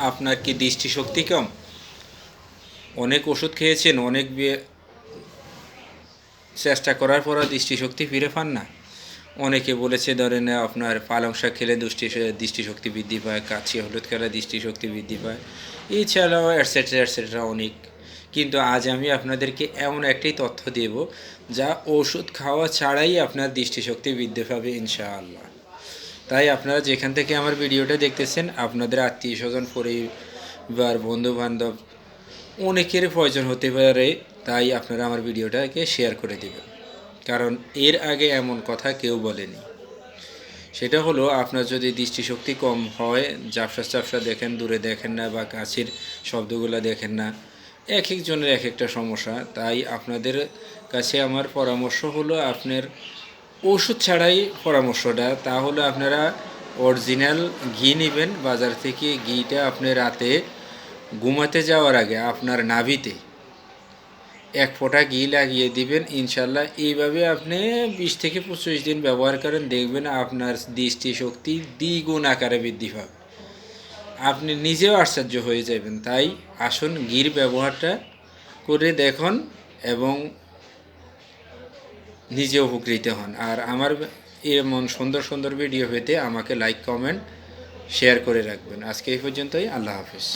আপনার কি দৃষ্টিশক্তি কম? অনেক ওষুধ খেয়েছেন, অনেক চেষ্টা করার পরও দৃষ্টিশক্তি ফিরে পান না? অনেকে বলেছে ধরেন আপনার পালং শাক খেলে দৃষ্টিশক্তি বৃদ্ধি পায়, কাঁচি হলুদ খেলে দৃষ্টিশক্তি বৃদ্ধি পায়, এছাড়াও অ্যাটসেট্রা অ্যাটসেট্রা অনেক। কিন্তু আজ আমি আপনাদেরকে এমন একটি তথ্য দেব যা ওষুধ খাওয়া ছাড়াই আপনার দৃষ্টিশক্তি বৃদ্ধি পাবে ইনশাআল্লাহ। তাই আপনারা যেখান থেকে আমার ভিডিওটা দেখতেছেন, আপনাদের আত্মীয় স্বজন, পরিবার, বন্ধুবান্ধব অনেকের প্রয়োজন হতে পারে। তাই আপনারা আমার ভিডিওটাকে শেয়ার করে দেবেন, কারণ এর আগে এমন কথা কেউ বলেনি। সেটা হলো, আপনার যদি দৃষ্টিশক্তি কম হয়, ঝাপসা ঝাপসা দেখেন, দূরে দেখেন না, বা কাছের শব্দগুলো দেখেন না, এক একজনের এক একটা সমস্যা। তাই আপনাদের কাছে আমার পরামর্শ হলো, আপনার ওষুধ ছাড়াই পরামর্শটা, তাহলে আপনারা অরিজিনাল ঘি নেবেন বাজার থেকে। ঘিটা আপনি রাতে ঘুমাতে যাওয়ার আগে আপনার নাভিতে এক ফোঁটা ঘি লাগিয়ে দিবেন ইনশাল্লাহ। এইভাবে আপনি 20 থেকে 25 দিন ব্যবহার করেন, দেখবেন আপনার দৃষ্টিশক্তি দ্বিগুণ আকারে বৃদ্ধি পাবে। আপনি নিজেও আশ্চর্য হয়ে যাবেন। তাই আসুন ঘির ব্যবহারটা করে দেখুন এবং নিজে উপকৃত হন। আর আমার এমন সুন্দর সুন্দর ভিডিও পেতে আমাকে লাইক, কমেন্ট, শেয়ার করে রাখবেন। আজকে এই পর্যন্তই। আল্লাহ হাফিজ।